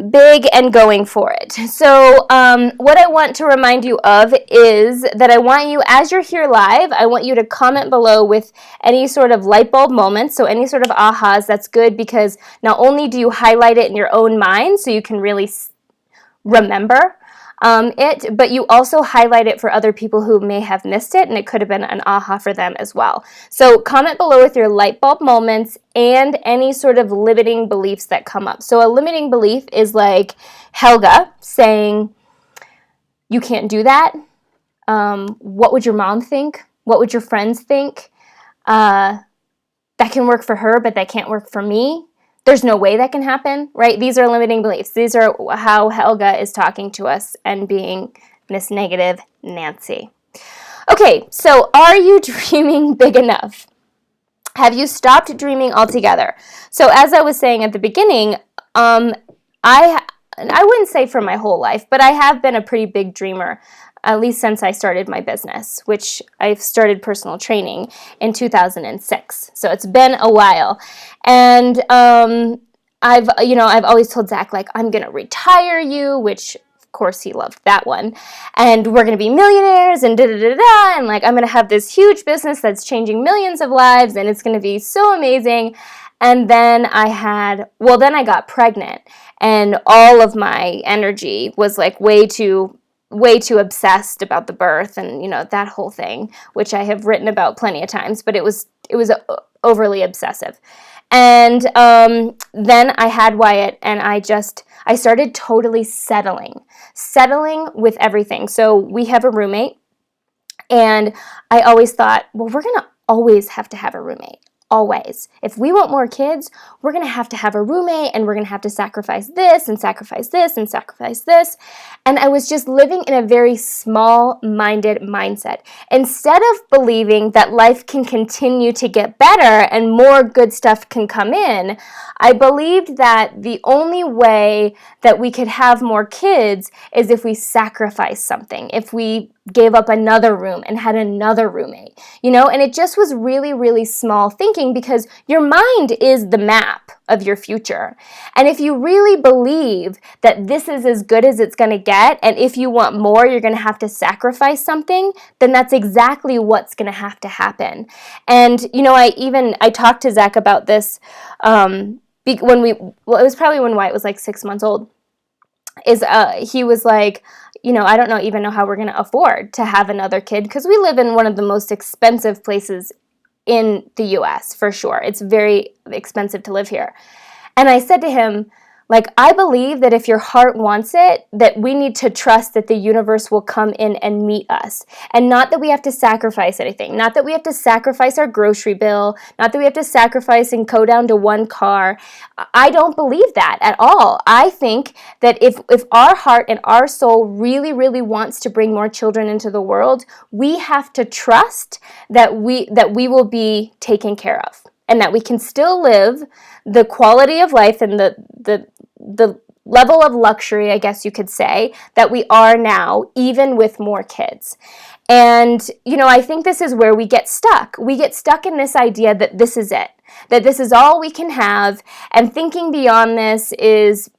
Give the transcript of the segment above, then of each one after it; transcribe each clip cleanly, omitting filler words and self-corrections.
big and going for it. So what I want to remind you of is that I want you, as you're here live, I want you to comment below with any sort of light bulb moments, so any sort of ahas. That's good because not only do you highlight it in your own mind so you can really remember it, but you also highlight it for other people who may have missed it, and it could have been an aha for them as well. So comment below with your light bulb moments and any sort of limiting beliefs that come up. So a limiting belief is like Helga saying, you can't do that. What would your mom think? What would your friends think? That can work for her, but that can't work for me. There's no way that can happen, right? These are limiting beliefs. These are how Helga is talking to us and being Miss Negative Nancy. Okay, so are you dreaming big enough? Have you stopped dreaming altogether? So as I was saying at the beginning, I wouldn't say for my whole life, but I have been a pretty big dreamer, at least since I started my business, which I've started personal training in 2006. So it's been a while. And I've always told Zach, like, I'm going to retire you, which of course he loved that one. And we're going to be millionaires and da-da-da-da. And like, I'm going to have this huge business that's changing millions of lives and it's going to be so amazing. And then I got pregnant and all of my energy was like way too obsessed about the birth and, that whole thing, which I have written about plenty of times, but it was overly obsessive. And then I had Wyatt and I started totally settling with everything. So we have a roommate and I always thought, well, we're going to always have to have a roommate. Always. If we want more kids, we're going to have a roommate and we're going to have to sacrifice this and sacrifice this and sacrifice this. And I was just living in a very small-minded mindset. Instead of believing that life can continue to get better and more good stuff can come in, I believed that the only way that we could have more kids is if we sacrificed something, if we gave up another room and had another roommate, and it just was really, really small thinking because your mind is the map of your future. And if you really believe that this is as good as it's going to get, and if you want more, you're going to have to sacrifice something, then that's exactly what's going to have to happen. And, I talked to Zach about this it was probably when Wyatt was like 6 months old, he was like, I don't even know how we're going to afford to have another kid because we live in one of the most expensive places in the U.S. for sure. It's very expensive to live here. And I said to him, like, I believe that if your heart wants it, that we need to trust that the universe will come in and meet us. And not that we have to sacrifice anything. Not that we have to sacrifice our grocery bill. Not that we have to sacrifice and go down to one car. I don't believe that at all. I think that if our heart and our soul really, really wants to bring more children into the world, we have to trust that we will be taken care of. And that we can still live the quality of life and the level of luxury, I guess you could say, that we are now, even with more kids. And, I think this is where we get stuck. We get stuck in this idea that this is it, that this is all we can have, and thinking beyond this is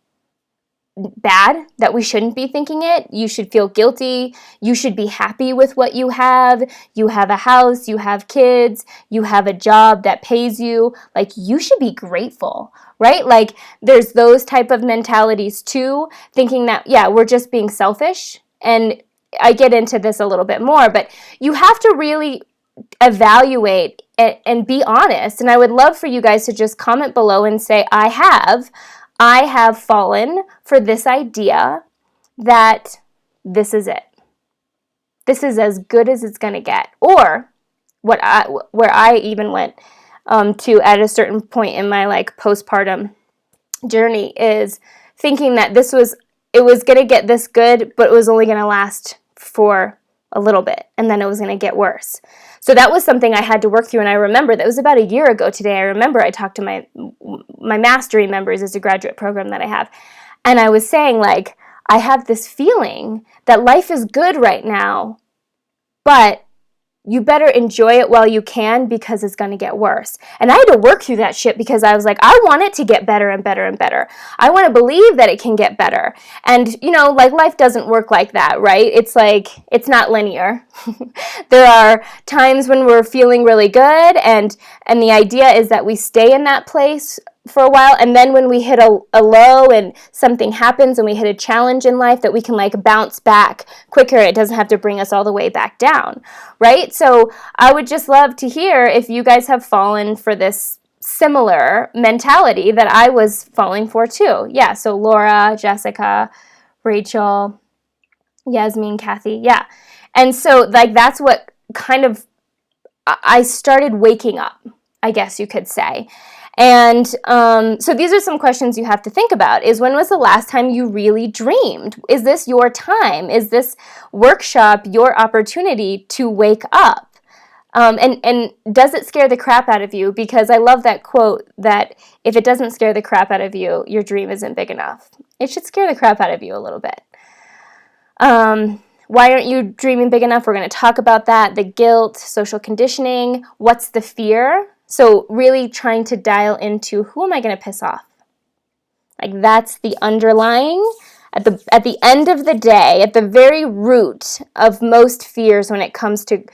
bad, that we shouldn't be thinking it. You should feel guilty. You should be happy with what you have. You have a house, you have kids, you have a job that pays you. Like, you should be grateful, right? Like, there's those type of mentalities too, thinking that, yeah, we're just being selfish. And I get into this a little bit more, but you have to really evaluate and be honest. And I would love for you guys to just comment below and say, I have fallen for this idea that this is it. This is as good as it's going to get. Or where I even went to at a certain point in my like postpartum journey is thinking that it was going to get this good, but it was only going to last for a little bit, and then it was going to get worse. So that was something I had to work through, and I remember that was about a year ago today. I remember I talked to my mastery members as a graduate program that I have, and I was saying, like, I have this feeling that life is good right now, but you better enjoy it while you can, because it's going to get worse. And I had to work through that shit, because I was like, I want it to get better and better and better. I want to believe that it can get better. And, like, life doesn't work like that, right? It's like, it's not linear. There are times when we're feeling really good, and the idea is that we stay in that place for a while, and then when we hit a low and something happens and we hit a challenge in life, that we can like bounce back quicker. It doesn't have to bring us all the way back down, right? So I would just love to hear if you guys have fallen for this similar mentality that I was falling for too. Yeah, so Laura, Jessica, Rachel, Yasmin, Kathy, yeah. And so like that's what kind of I started waking up, I guess you could say. And so these are some questions you have to think about. Is when was the last time you really dreamed? Is this your time? Is this workshop your opportunity to wake up? And does it scare the crap out of you? Because I love that quote that if it doesn't scare the crap out of you, your dream isn't big enough. It should scare the crap out of you a little bit. Why aren't you dreaming big enough? We're going to talk about that. The guilt, social conditioning, what's the fear? So really trying to dial into, who am I going to piss off? Like that's the underlying, at the end of the day, at the very root of most fears when it comes to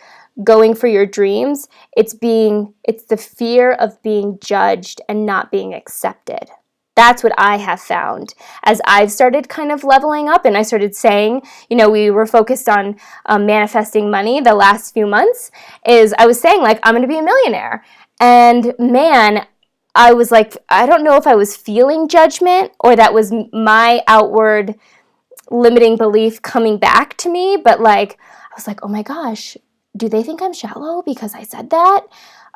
going for your dreams, it's the fear of being judged and not being accepted. That's what I have found as I've started kind of leveling up, and I started saying, we were focused on manifesting money the last few months, is I was saying like, I'm going to be a millionaire. And man, I was like, I don't know if I was feeling judgment or that was my outward limiting belief coming back to me, but like, I was like, oh my gosh, do they think I'm shallow because I said that?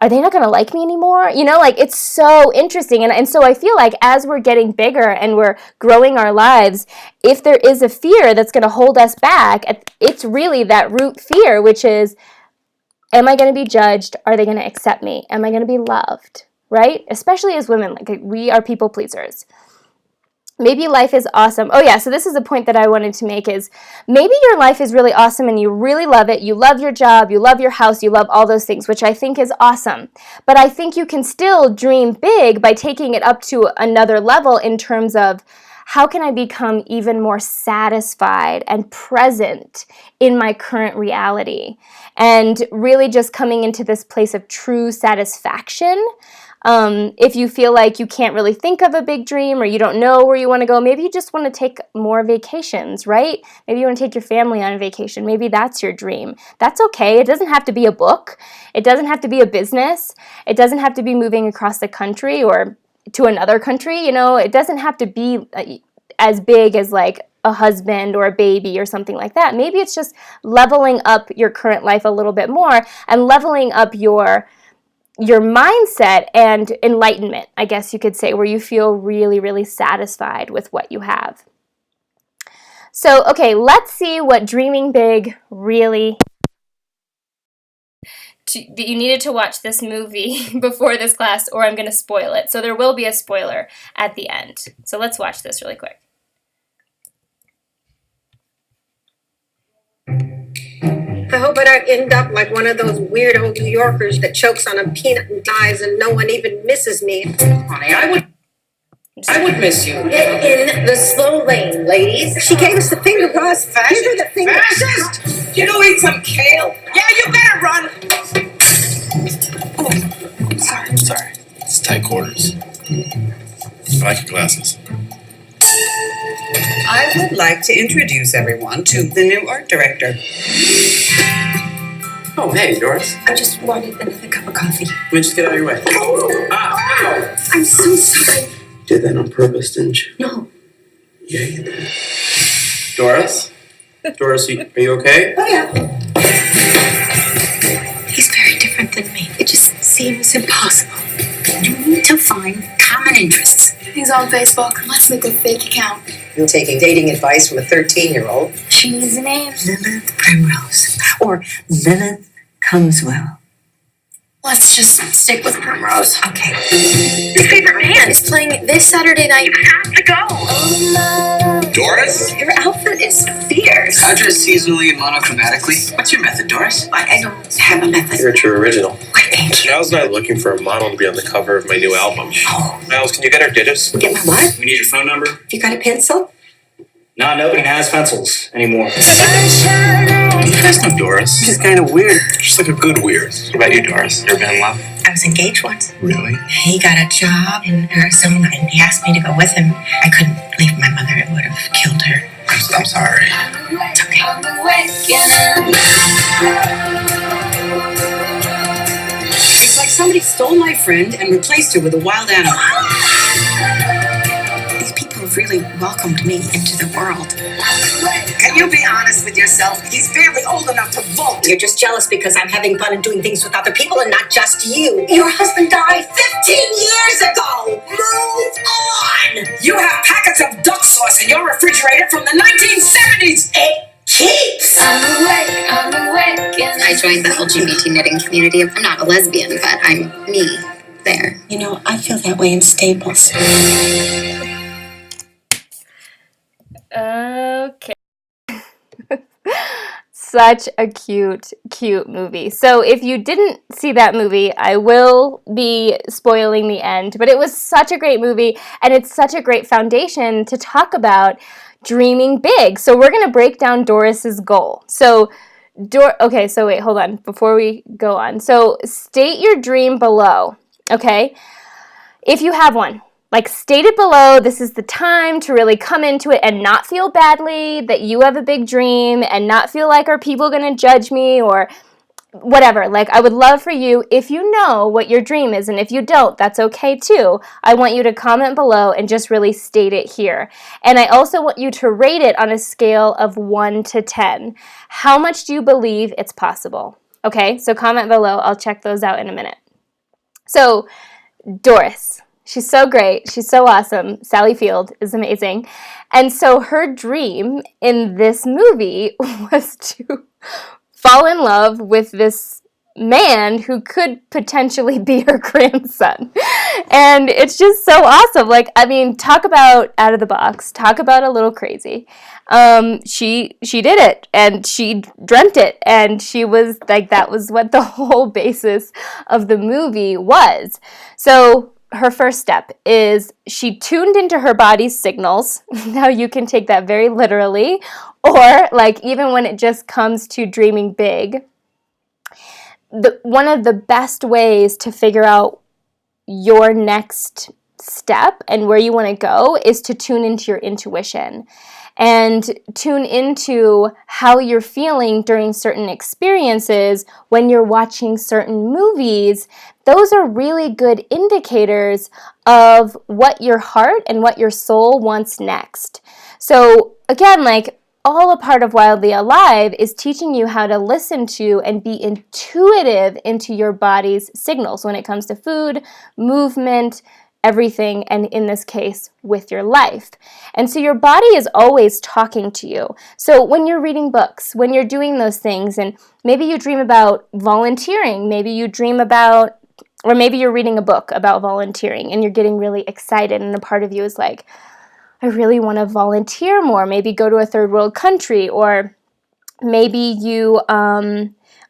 Are they not going to like me anymore? Like it's so interesting. And so I feel like as we're getting bigger and we're growing our lives, if there is a fear that's going to hold us back, it's really that root fear, which is, am I going to be judged? Are they going to accept me? Am I going to be loved? Right? Especially as women, like we are people pleasers. Maybe life is awesome. Oh yeah, so this is a point that I wanted to make is maybe your life is really awesome and you really love it. You love your job, you love your house, you love all those things, which I think is awesome. But I think you can still dream big by taking it up to another level in terms of, how can I become even more satisfied and present in my current reality? And really just coming into this place of true satisfaction. If you feel like you can't really think of a big dream or you don't know where you want to go, maybe you just want to take more vacations, right? Maybe you want to take your family on a vacation. Maybe that's your dream. That's okay. It doesn't have to be a book. It doesn't have to be a business. It doesn't have to be moving across the country or to another country. It doesn't have to be as big as like a husband or a baby or something like that. Maybe it's just leveling up your current life a little bit more and leveling up your mindset and enlightenment, I guess you could say, where you feel really, really satisfied with what you have. So, okay, let's see what dreaming big really. You needed to watch this movie before this class or I'm going to spoil it. So there will be a spoiler at the end. So let's watch this really quick. I hope I don't end up like one of those weird old New Yorkers that chokes on a peanut and dies and no one even misses me. Honey, I would miss you. In the slow lane, ladies. She gave us the finger, Ross. Give her the finger. Fascist! You know, eat some kale. Yeah, you better run. Oh, sorry. It's tight quarters. I like your glasses. I would like to introduce everyone to the new art director. Oh, hey, Doris. I just wanted another cup of coffee. Let me just get out of your way. Ow! I'm so sorry. Did that on purpose, didn't you? No. Yeah, you did. Doris? Doris, are you okay? Oh, yeah. He's very different than me. It just seems impossible. You need to find common interests. He's on Facebook. Let's make a fake account. You're taking dating advice from a 13-year-old. She needs a name. Lilith Primrose. Or Lilith Comes-Well. Let's just stick with Primrose. Okay. Your favorite band is playing this Saturday night. You have to go. Doris? Your outfit is fierce. I dress seasonally and monochromatically. What's your method, Doris? I don't have a method. You're a true original. Why, thank you. Niles and I are looking for a model to be on the cover of my new album. Oh. Niles, can you get our digits? Get my what? We need your phone number. You got a pencil? No, nobody has pencils anymore. You guys know Doris. She's kind of weird. She's like a good weird. What about you, Doris? You ever been in love? I was engaged once. Really? He got a job in Arizona and he asked me to go with him. I couldn't leave my mother. It would have killed her. I'm sorry. It's okay. It's like somebody stole my friend and replaced her with a wild animal. These people have really welcomed me into the world. Can you be honest with yourself? He's barely old enough to vote. You're just jealous because I'm having fun and doing things with other people and not just you. Your husband died 15 years ago. Move on. You have packets of duck sauce in your refrigerator from the 1970s. It keeps. I joined the LGBT knitting community. I'm not a lesbian, but I'm me there. You know, I feel that way in Staples. Okay. Such a cute movie. So if you didn't see that movie, I will be spoiling the end, but it was such a great movie, and it's such a great foundation to talk about dreaming big. So we're going to break down Doris's goal. So okay, so wait, hold on before we go on. So state your dream below, okay? If you have one. Like, state it below. This is the time to really come into it and not feel badly that you have a big dream and not feel like, are people going to judge me or whatever. Like, I would love for you, if you know what your dream is, and if you don't, that's okay too. I want you to comment below and just really state it here. And I also want you to rate it on a scale of 1 to 10. How much do you believe it's possible? Okay, so comment below. I'll check those out in a minute. So, Doris. She's so great. She's so awesome. Sally Field is amazing. And so her dream in this movie was to fall in love with this man who could potentially be her grandson. And it's just so awesome. Like, I mean, talk about out of the box. Talk about a little crazy. She did it, and she dreamt it, and she was like, that was what the whole basis of the movie was. So her first step is she tuned into her body's signals. Now you can take that very literally, or like even when it just comes to dreaming big. One of the best ways to figure out your next step and where you want to go is to tune into your intuition and tune into how you're feeling during certain experiences when you're watching certain movies. Those are really good indicators of what your heart and what your soul wants next. So again, like, all a part of Wildly Alive is teaching you how to listen to and be intuitive into your body's signals when it comes to food, movement, everything, and in this case, with your life. And so your body is always talking to you. So when you're reading books, when you're doing those things, and maybe you dream about volunteering, maybe you dream about, or maybe you're reading a book about volunteering and you're getting really excited, and a part of you is like, I really want to volunteer more, maybe go to a third world country, or maybe you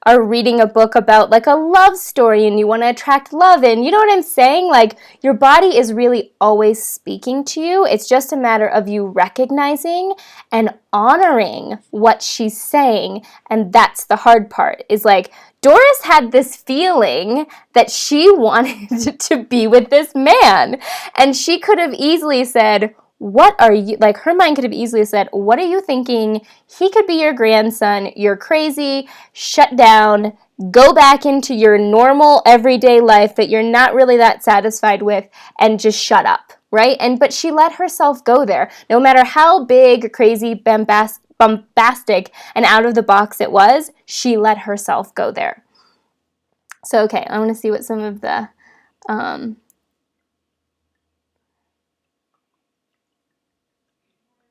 are reading a book about like a love story and you want to attract love in. You know what I'm saying? Like, your body is really always speaking to you. It's just a matter of you recognizing and honoring what she's saying. And that's the hard part, is like, Doris had this feeling that she wanted to be with this man. And she could have easily said, what are you, like, her mind could have easily said, what are you thinking? He could be your grandson. You're crazy. Shut down. Go back into your normal everyday life that you're not really that satisfied with, and just shut up, right? But she let herself go there. No matter how big, crazy, bombastic, and out of the box it was, she let herself go there. So, okay, I want to see what some of the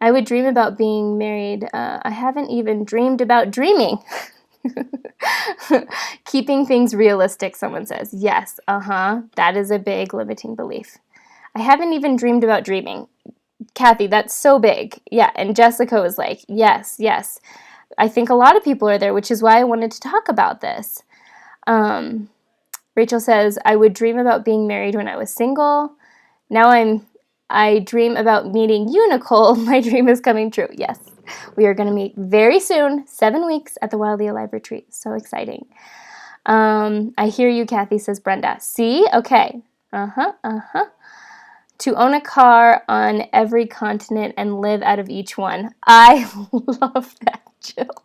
I would dream about being married. I haven't even dreamed about dreaming. Keeping things realistic, someone says. Yes, that is a big limiting belief. I haven't even dreamed about dreaming. Kathy, that's so big. Yeah, and Jessica was like, yes, yes. I think a lot of people are there, which is why I wanted to talk about this. Rachel says, I would dream about being married when I was single. Now I dream about meeting you, Nicole. My dream is coming true. Yes, we are going to meet very soon, 7 weeks at the Wildly Alive retreat. So exciting. I hear you, Kathy, says Brenda. See? Okay. To own a car on every continent and live out of each one. I love that, Jill.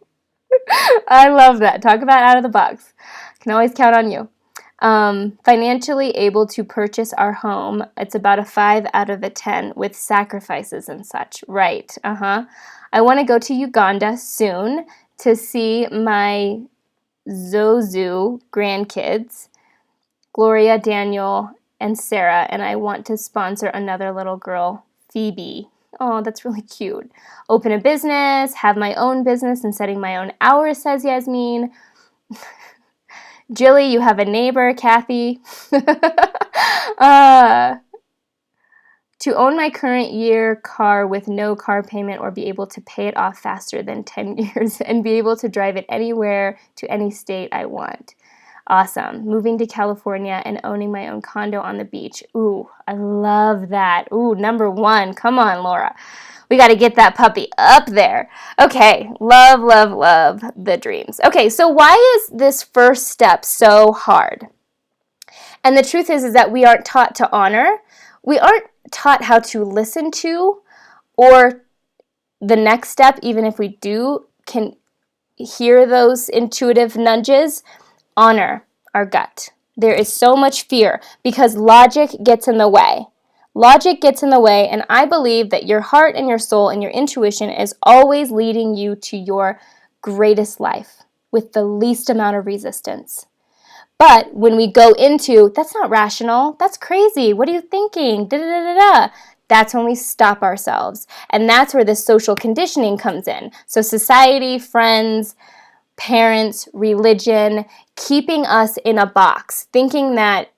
I love that. Talk about out of the box. Can always count on you. Financially able to purchase our home. It's about a 5 out of a 10 with sacrifices and such. Right. I want to go to Uganda soon to see my Zozu grandkids, Gloria, Daniel, and Sarah, and I want to sponsor another little girl, Phoebe. Oh, that's really cute. Open a business, have my own business and setting my own hours, says Yasmin. Jilly, you have a neighbor, Kathy. To own my current year car with no car payment or be able to pay it off faster than 10 years and be able to drive it anywhere to any state I want. Awesome. Moving to California and owning my own condo on the beach. Ooh, I love that. Ooh, number 1. Come on, Laura. We got to get that puppy up there. Okay, love, love, love the dreams. Okay, so why is this first step so hard? And the truth is that we aren't taught to honor. We aren't taught how to listen to, or the next step, even if we do, can hear those intuitive nudges, honor our gut. There is so much fear because logic gets in the way. Logic gets in the way, and I believe that your heart and your soul and your intuition is always leading you to your greatest life with the least amount of resistance. But when we go into, that's not rational, that's crazy, what are you thinking, that's when we stop ourselves. And that's where the social conditioning comes in. So society, friends, parents, religion, keeping us in a box, thinking that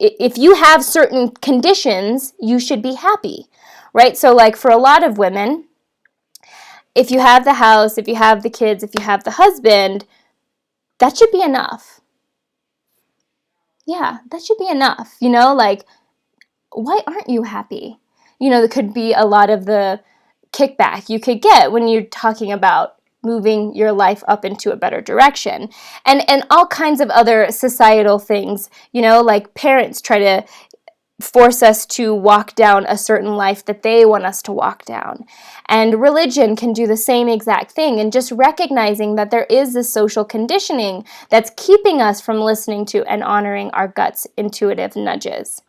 if you have certain conditions, you should be happy, right? So like for a lot of women, if you have the house, if you have the kids, if you have the husband, that should be enough. Yeah, that should be enough. Like, why aren't you happy? There could be a lot of the kickback you could get when you're talking about moving your life up into a better direction. And all kinds of other societal things, like parents try to force us to walk down a certain life that they want us to walk down. And religion can do the same exact thing. And just recognizing that there is this social conditioning that's keeping us from listening to and honoring our gut's intuitive nudges.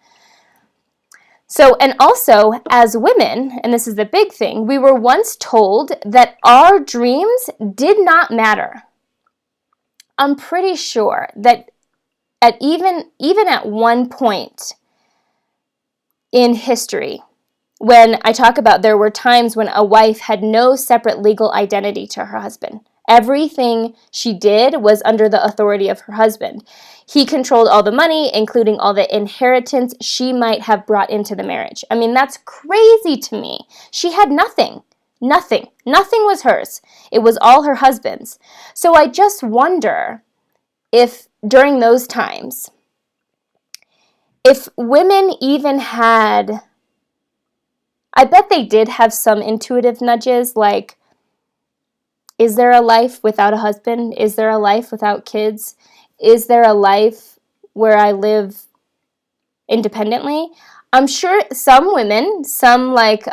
So, and also, as women, and this is the big thing, we were once told that our dreams did not matter. I'm pretty sure that even at one point in history, when I talk about there were times when a wife had no separate legal identity to her husband. Everything she did was under the authority of her husband. He controlled all the money, including all the inheritance she might have brought into the marriage. I mean, that's crazy to me. She had nothing. Nothing. Nothing was hers. It was all her husband's. So I just wonder if during those times, if women even had, I bet they did have some intuitive nudges, like, is there a life without a husband? Is there a life without kids? Is there a life where I live independently? I'm sure some women, some like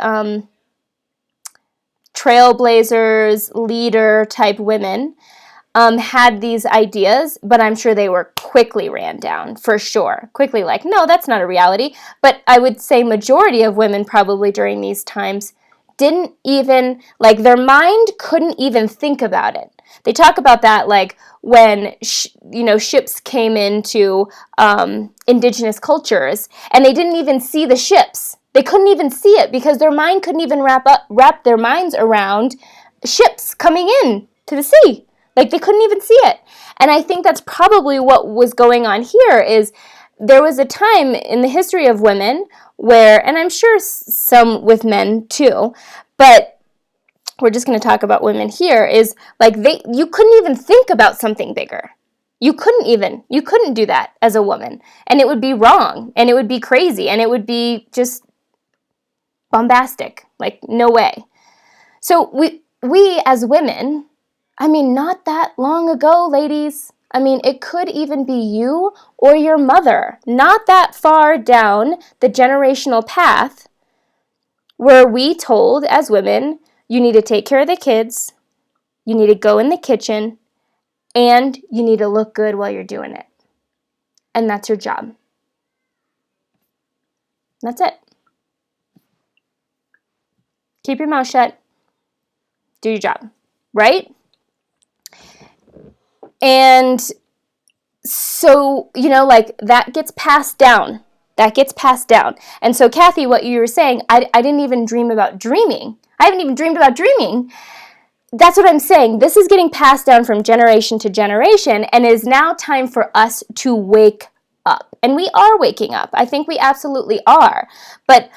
trailblazers, leader type women, had these ideas, but I'm sure they were quickly ran down, for sure. Quickly like, no, that's not a reality. But I would say majority of women probably during these times didn't even, like their mind couldn't even think about it. They talk about that like when, ships came into indigenous cultures and they didn't even see the ships. They couldn't even see it because their mind couldn't even wrap their minds around ships coming in to the sea. Like they couldn't even see it. And I think that's probably what was going on here is there was a time in the history of women where, and I'm sure some with men too, but we're just going to talk about women here, is like you couldn't even think about something bigger. You couldn't do that as a woman, and it would be wrong, and it would be crazy, and it would be just bombastic, like no way. So we as women, I mean, not that long ago, ladies, I mean, it could even be you or your mother, not that far down the generational path, were we told as women, you need to take care of the kids, you need to go in the kitchen, and you need to look good while you're doing it. And that's your job. That's it. Keep your mouth shut. Do your job, right? And so, you know, like that gets passed down. That gets passed down. And so, Kathy, what you were saying, I didn't even dream about dreaming. I haven't even dreamed about dreaming. That's what I'm saying. This is getting passed down from generation to generation, and it is now time for us to wake up. And we are waking up. I think we absolutely are. But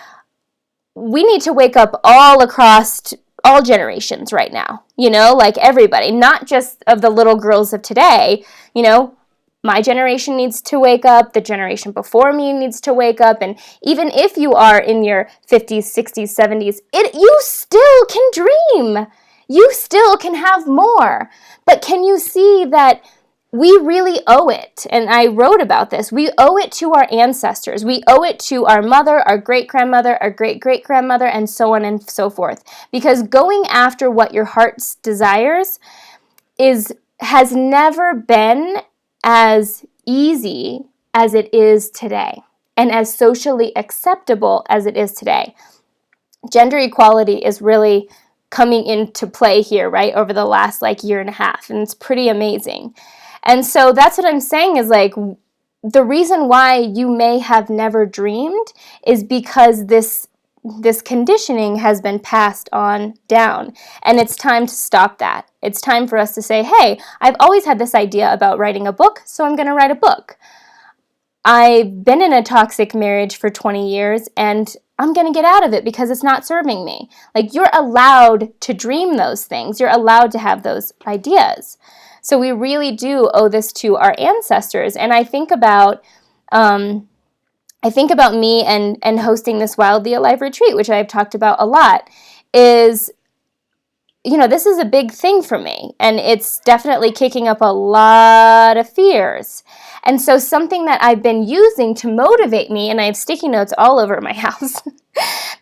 we need to wake up all across all generations right now, you know, like everybody, not just of the little girls of today. You know, my generation needs to wake up, the generation before me needs to wake up, and even if you are in your 50s, 60s, 70s, you still can dream. You still can have more. But can you see that we really owe it? And I wrote about this. We owe it to our ancestors. We owe it to our mother, our great-grandmother, our great-great-grandmother, and so on and so forth. Because going after what your heart desires has never been as easy as it is today, and as socially acceptable as it is today. Gender equality is really coming into play here, right, over the last year and a half, and it's pretty amazing. And so that's what I'm saying is like the reason why you may have never dreamed is because this conditioning has been passed on down, and it's time to stop that. It's time for us to say, hey, I've always had this idea about writing a book, so I'm going to write a book. I've been in a toxic marriage for 20 years, and I'm going to get out of it because it's not serving me. Like, you're allowed to dream those things. You're allowed to have those ideas. So we really do owe this to our ancestors. And I think about me and hosting this Wildly Alive retreat, which I've talked about a lot, is, you know, this is a big thing for me, and it's definitely kicking up a lot of fears. And so something that I've been using to motivate me, and I have sticky notes all over my house,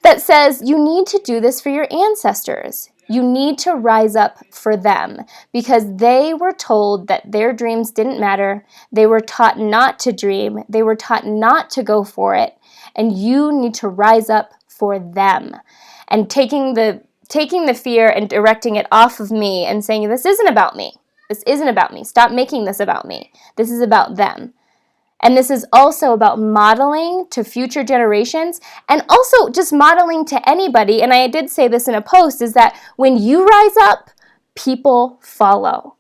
that says you need to do this for your ancestors. You need to rise up for them because they were told that their dreams didn't matter. They were taught not to dream. They were taught not to go for it. And you need to rise up for them. And taking the fear and directing it off of me and saying, this isn't about me. This isn't about me. Stop making this about me. This is about them. And this is also about modeling to future generations, and also just modeling to anybody. And I did say this in a post, is that when you rise up, people follow.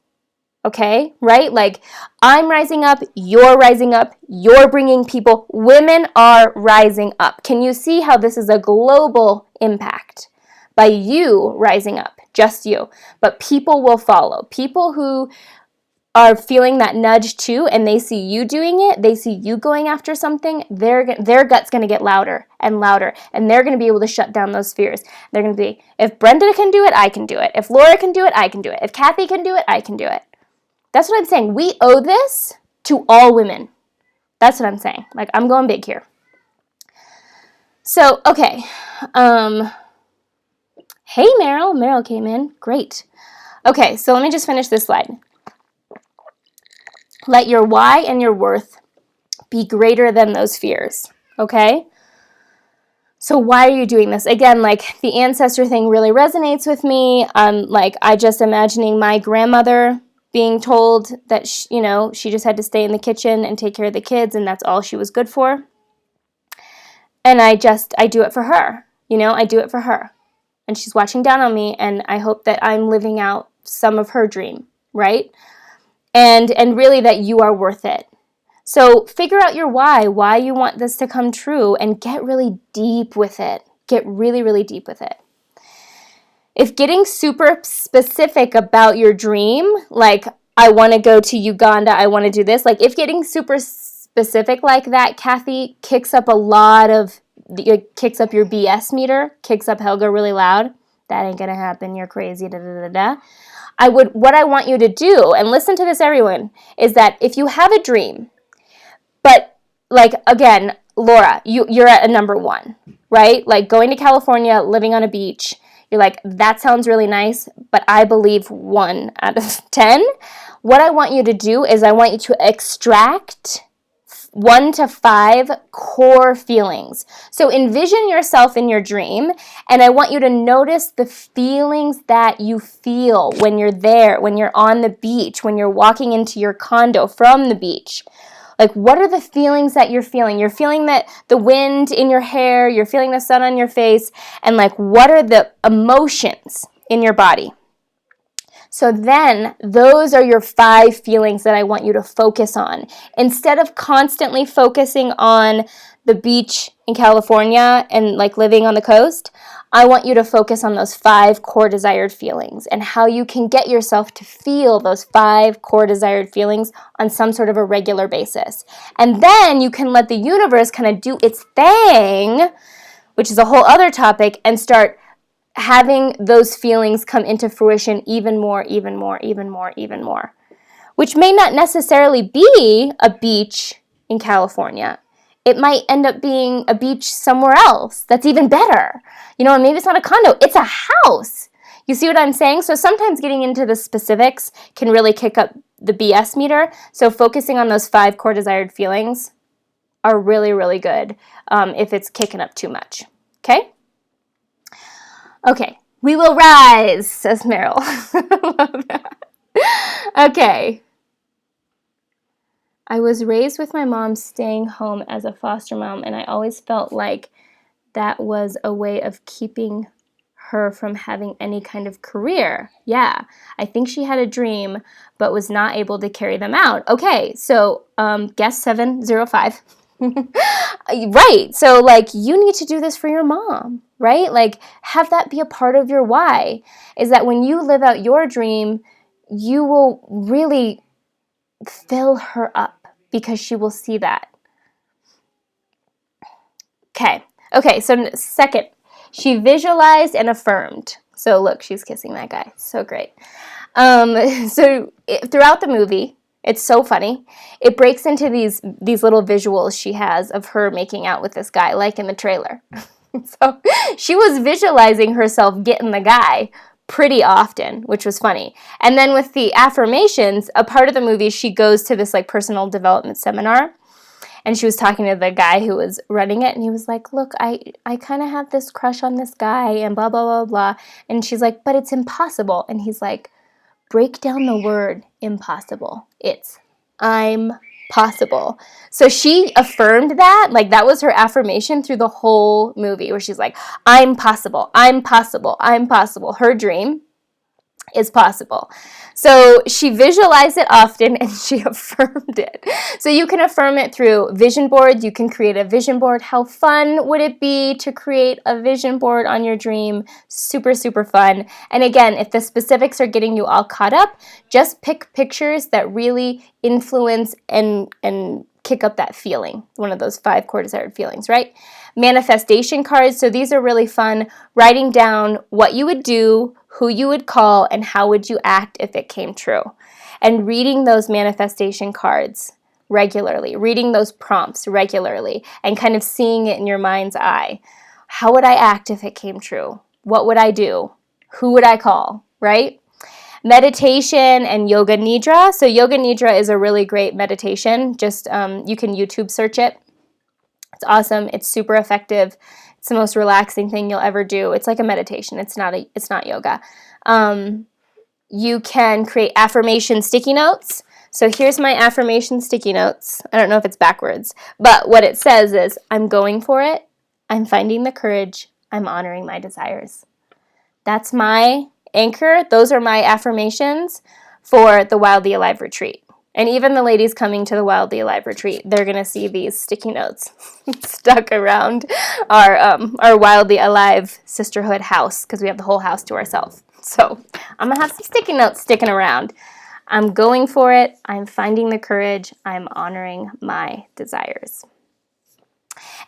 Okay, right? Like, I'm rising up, you're bringing people. Women are rising up. Can you see how this is a global impact? By you rising up, just you. But people will follow. People who are feeling that nudge too, and they see you doing it, they see you going after something, their gut's going to get louder and louder, and they're going to be able to shut down those fears. They're going to be, if Brenda can do it, I can do it. If Laura can do it, I can do it. If Kathy can do it, I can do it. That's what I'm saying. We owe this to all women. That's what I'm saying. Like, I'm going big here. So, okay. Hey, Meryl. Meryl came in. Great. Okay, so let me just finish this slide. Let your why and your worth be greater than those fears, okay? So why are you doing this? Again, like, the ancestor thing really resonates with me. Like, I just imagining my grandmother being told that, she just had to stay in the kitchen and take care of the kids, and that's all she was good for. And I do it for her, I do it for her. And she's watching down on me, and I hope that I'm living out some of her dream, right? And really that you are worth it. So figure out your why you want this to come true, and get really deep with it. Get really, really deep with it. If getting super specific about your dream, like I want to go to Uganda, I want to do this, like if getting super specific like that, Kathy, kicks up your BS meter, kicks up Helga really loud. That ain't gonna happen, you're crazy, da da da da. What I want you to do, and listen to this everyone, is that if you have a dream, but like again, Laura, you're at a number 1, right? Like going to California, living on a beach, you're like, that sounds really nice, but I believe 1 out of 10. What I want you to do is I want you to extract 1 to 5 core feelings. So envision yourself in your dream, and I want you to notice the feelings that you feel when you're there, when you're on the beach, when you're walking into your condo from the beach. Like, what are the feelings that you're feeling? You're feeling that the wind in your hair, you're feeling the sun on your face, and like, what are the emotions in your body? So then, those are your 5 feelings that I want you to focus on. Instead of constantly focusing on the beach in California and like living on the coast, I want you to focus on those 5 core desired feelings and how you can get yourself to feel those 5 core desired feelings on some sort of a regular basis. And then you can let the universe kind of do its thing, which is a whole other topic, and start having those feelings come into fruition even more, which may not necessarily be a beach in California. It might end up being a beach somewhere else that's even better. You know, maybe it's not a condo, it's a house. You see what I'm saying? So sometimes getting into the specifics can really kick up the BS meter. So focusing on those 5 core desired feelings are really, really good if it's kicking up too much. Okay? Okay, we will rise, says Meryl. Love that. Okay. I was raised with my mom staying home as a foster mom, and I always felt like that was a way of keeping her from having any kind of career. Yeah, I think she had a dream, but was not able to carry them out. Okay, so guess 705. Right, so like you need to do this for your mom, right? Like have that be a part of your why, is that when you live out your dream, you will really fill her up because she will see that. Okay, so second, she visualized and affirmed. So look, she's kissing that guy. So great. Throughout the movie, it's so funny. It breaks into these little visuals she has of her making out with this guy, like in the trailer. So she was visualizing herself getting the guy pretty often, which was funny. And then with the affirmations, a part of the movie, she goes to this like personal development seminar, and she was talking to the guy who was running it, and he was like, look, I kind of have this crush on this guy, and blah, blah, blah, blah. And she's like, but it's impossible. And he's like, break down the word impossible. It's I'm possible. So she affirmed that, like that was her affirmation through the whole movie, where she's like, I'm possible, I'm possible, I'm possible. Her dream is possible. So she visualized it often and she affirmed it. So you can affirm it through vision boards. You can create a vision board. How fun would it be to create a vision board on your dream? Super, super fun. And again, if the specifics are getting you all caught up, just pick pictures that really influence and kick up that feeling, one of those 5 core desired feelings, right? Manifestation cards. So these are really fun. Writing down what you would do, who you would call, and how would you act if it came true. And reading those manifestation cards regularly, reading those prompts regularly, and kind of seeing it in your mind's eye. How would I act if it came true? What would I do? Who would I call, right? Meditation and yoga nidra. So yoga nidra is a really great meditation. Just you can YouTube search it. It's awesome. It's super effective. It's the most relaxing thing you'll ever do. It's like a meditation. It's not yoga. You can create affirmation sticky notes. So here's my affirmation sticky notes. I don't know if it's backwards, but what it says is, I'm going for it. I'm finding the courage. I'm honoring my desires. That's my anchor. Those are my affirmations for the Wildly Alive retreat. And even the ladies coming to the Wildly Alive retreat, they're going to see these sticky notes stuck around our Wildly Alive sisterhood house, because we have the whole house to ourselves. So I'm going to have some sticky notes sticking around. I'm going for it. I'm finding the courage. I'm honoring my desires.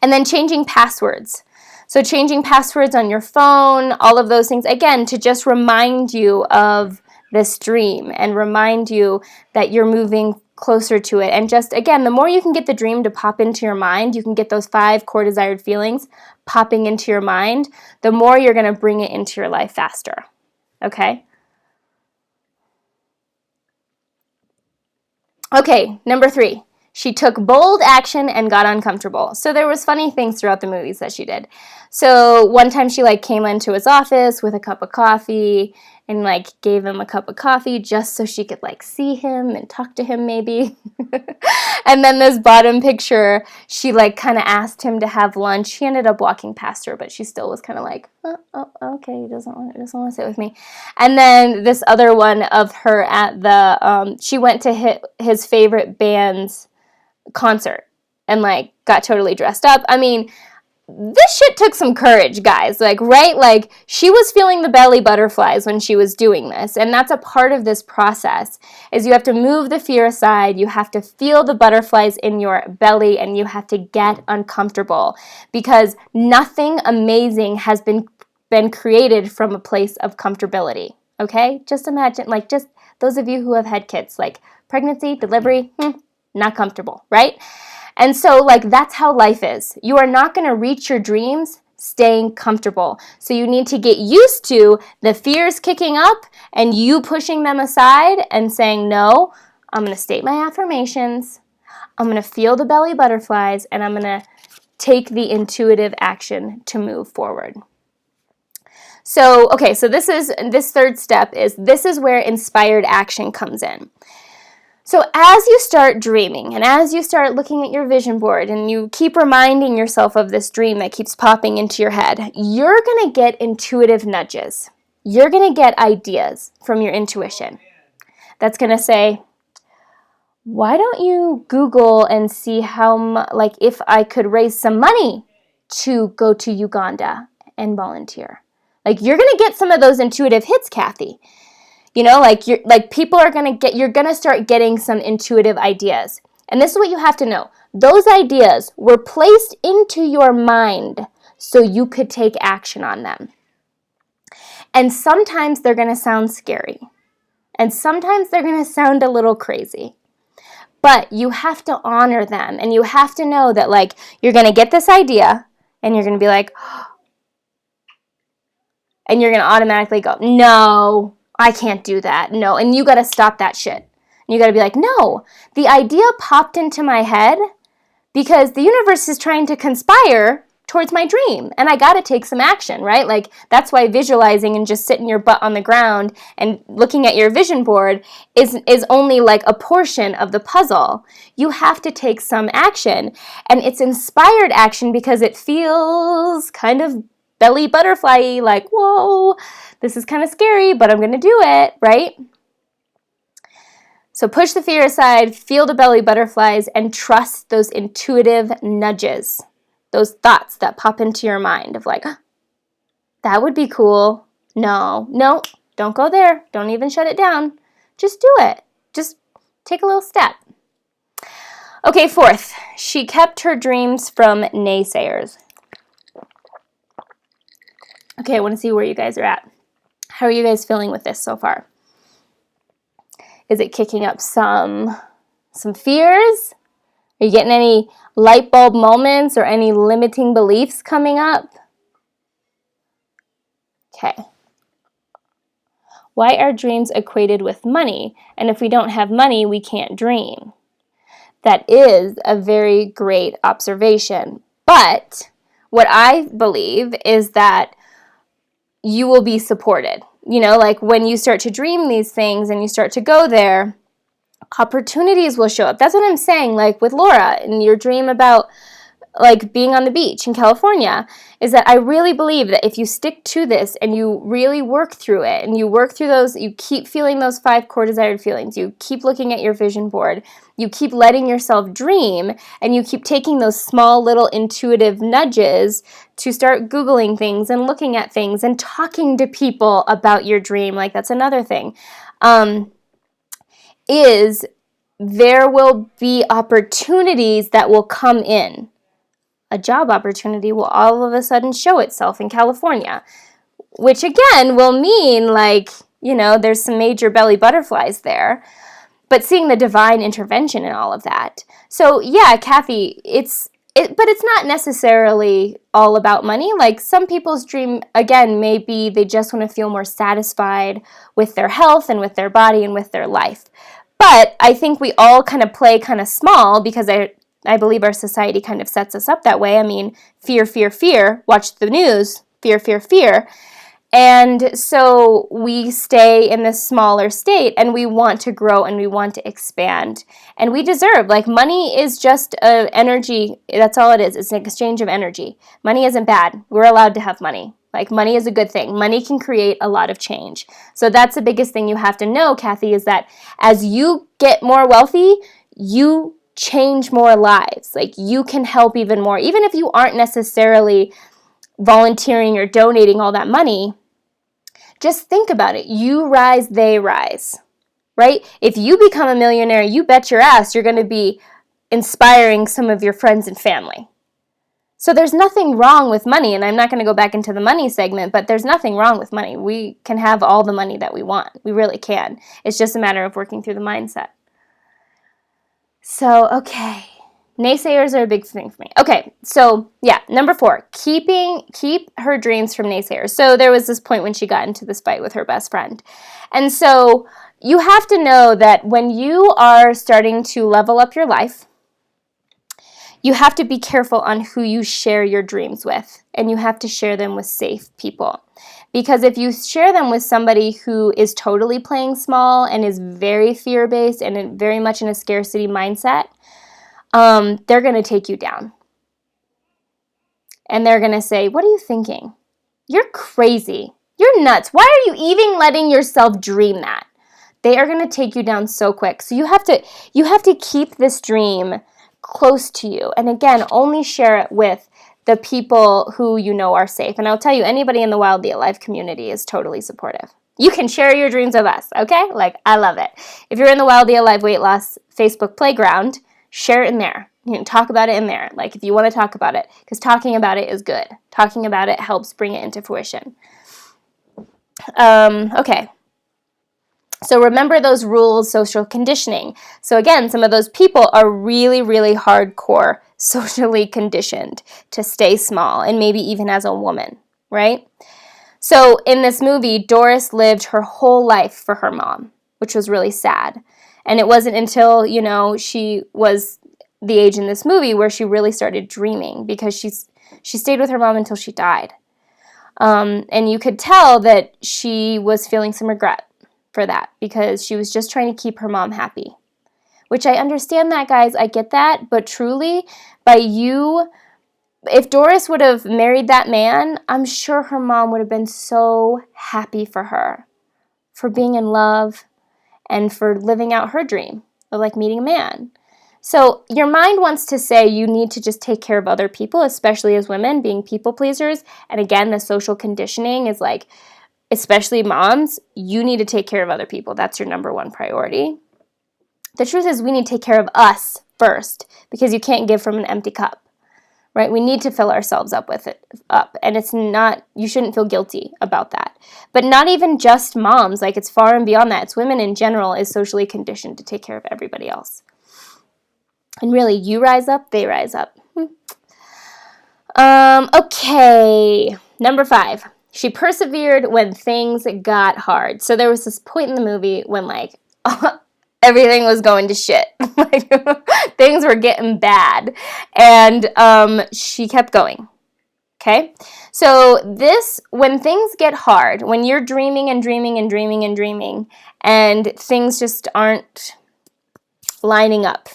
And then changing passwords. So changing passwords on your phone, all of those things, again, to just remind you of this dream and remind you that you're moving closer to it. And just, again, the more you can get the dream to pop into your mind, you can get those 5 core desired feelings popping into your mind, the more you're going to bring it into your life faster. Okay? Okay, number 3. She took bold action and got uncomfortable. So there was funny things throughout the movies that she did. So one time she came into his office with a cup of coffee and gave him a cup of coffee just so she could see him and talk to him maybe. And then this bottom picture, she kind of asked him to have lunch. He ended up walking past her, but she still was kind of oh, okay, he doesn't want to sit with me. And then this other one of her at the she went to his favorite band's concert and got totally dressed up. I mean, this shit took some courage, guys. Right? She was feeling the belly butterflies when she was doing this. And that's a part of this process, is you have to move the fear aside. You have to feel the butterflies in your belly, and you have to get uncomfortable, because nothing amazing has been created from a place of comfortability. Okay? Just imagine, just those of you who have had kids, pregnancy, delivery, not comfortable, right? And so, that's how life is. You are not going to reach your dreams staying comfortable. So you need to get used to the fears kicking up and you pushing them aside and saying, no, I'm going to state my affirmations, I'm going to feel the belly butterflies, and I'm going to take the intuitive action to move forward. So, okay, so this third step this is where inspired action comes in. So as you start dreaming and as you start looking at your vision board and you keep reminding yourself of this dream that keeps popping into your head, you're going to get intuitive nudges. You're going to get ideas from your intuition. That's going to say, why don't you Google and see if I could raise some money to go to Uganda and volunteer? You're going to get some of those intuitive hits, Kathy. People are you're going to start getting some intuitive ideas. And this is what you have to know. Those ideas were placed into your mind so you could take action on them. And sometimes they're going to sound scary. And sometimes they're going to sound a little crazy. But you have to honor them. And you have to know that you're going to get this idea and you're going to be and you're going to automatically go, no, I can't do that. No, and you got to stop that shit. And you got to be no, the idea popped into my head because the universe is trying to conspire towards my dream, and I got to take some action, right? That's why visualizing and just sitting your butt on the ground and looking at your vision board is only a portion of the puzzle. You have to take some action, and it's inspired action because it feels kind of belly butterfly, whoa, this is kind of scary, but I'm going to do it, right? So push the fear aside, feel the belly butterflies, and trust those intuitive nudges, those thoughts that pop into your mind of that would be cool. No, don't go there. Don't even shut it down. Just do it. Just take a little step. Okay, 4th, she kept her dreams from naysayers. Okay, I want to see where you guys are at. How are you guys feeling with this so far? Is it kicking up some fears? Are you getting any light bulb moments or any limiting beliefs coming up? Okay. Why are dreams equated with money? And if we don't have money, we can't dream. That is a very great observation. But what I believe is that you will be supported. When you start to dream these things and you start to go there, opportunities will show up. That's what I'm saying, with Laura, in your dream about like being on the beach in California, is that I really believe that if you stick to this and you really work through it and you work through those, you keep feeling those 5 core desired feelings, you keep looking at your vision board, you keep letting yourself dream, and you keep taking those small little intuitive nudges to start Googling things and looking at things and talking to people about your dream. Like, that's another thing. Is there will be opportunities that will come in. A job opportunity will all of a sudden show itself in California, which again will mean, like, there's some major belly butterflies there, but seeing the divine intervention in all of that. So yeah, Kathy, but it's not necessarily all about money. Like, some people's dream, again, maybe they just want to feel more satisfied with their health and with their body and with their life. But I think we all kind of play kind of small because I believe our society kind of sets us up that way. I mean, fear, fear, fear. Watch the news. Fear, fear, fear. And so we stay in this smaller state, and we want to grow and we want to expand. And we deserve, like, money is just energy. That's all it is. It's an exchange of energy. Money isn't bad. We're allowed to have money. Like, money is a good thing. Money can create a lot of change. So that's the biggest thing you have to know, Kathy, is that as you get more wealthy, you change more lives. Like, you can help even more. Even if you aren't necessarily volunteering or donating all that money, just think about it. You rise, they rise, right? If you become a millionaire, you bet your ass you're going to be inspiring some of your friends and family. So there's nothing wrong with money, and I'm not going to go back into the money segment, but there's nothing wrong with money. We can have all the money that we want. We really can. It's just a matter of working through the mindset. So, okay. Naysayers are a big thing for me. Okay, so yeah, number 4, keep her dreams from naysayers. So there was this point when she got into this fight with her best friend. And so you have to know that when you are starting to level up your life, you have to be careful on who you share your dreams with, and you have to share them with safe people. Because if you share them with somebody who is totally playing small and is very fear-based and very much in a scarcity mindset, they're going to take you down. And they're going to say, "What are you thinking? You're crazy. You're nuts. Why are you even letting yourself dream that?" They are going to take you down so quick. So you have to keep this dream close to you. And again, only share it with the people who you know are safe. And I'll tell you, anybody in the Wildly Alive community is totally supportive. You can share your dreams with us, okay? Like, I love it. If you're in the Wildly Alive Weight Loss Facebook playground, share it in there. You can talk about it in there, like, if you want to talk about it, because talking about it is good. Talking about it helps bring it into fruition. Okay. So remember those rules, social conditioning. So again, some of those people are really, really hardcore socially conditioned to stay small, and maybe even as a woman, right? So in this movie, Doris lived her whole life for her mom, which was really sad. And it wasn't until, she was the age in this movie where she really started dreaming, because she stayed with her mom until she died. And you could tell that she was feeling some regret for that, because she was just trying to keep her mom happy. Which I understand that, guys. I get that. But truly, if Doris would have married that man, I'm sure her mom would have been so happy for her, for being in love and for living out her dream of, like, meeting a man. So your mind wants to say you need to just take care of other people, especially as women, being people pleasers. And again, the social conditioning is like, especially moms, you need to take care of other people. That's your number one priority. The truth is, we need to take care of us first, because you can't give from an empty cup, right? We need to fill ourselves up with it, and it's not, you shouldn't feel guilty about that. But not even just moms, like, it's far and beyond that. It's women in general is socially conditioned to take care of everybody else. And really, you rise up, they rise up. Okay, number 5. She persevered when things got hard. So there was this point in the movie when, like, everything was going to shit. Like, things were getting bad. And she kept going. Okay? So when things get hard, when you're dreaming and dreaming and dreaming and dreaming, and things just aren't lining up.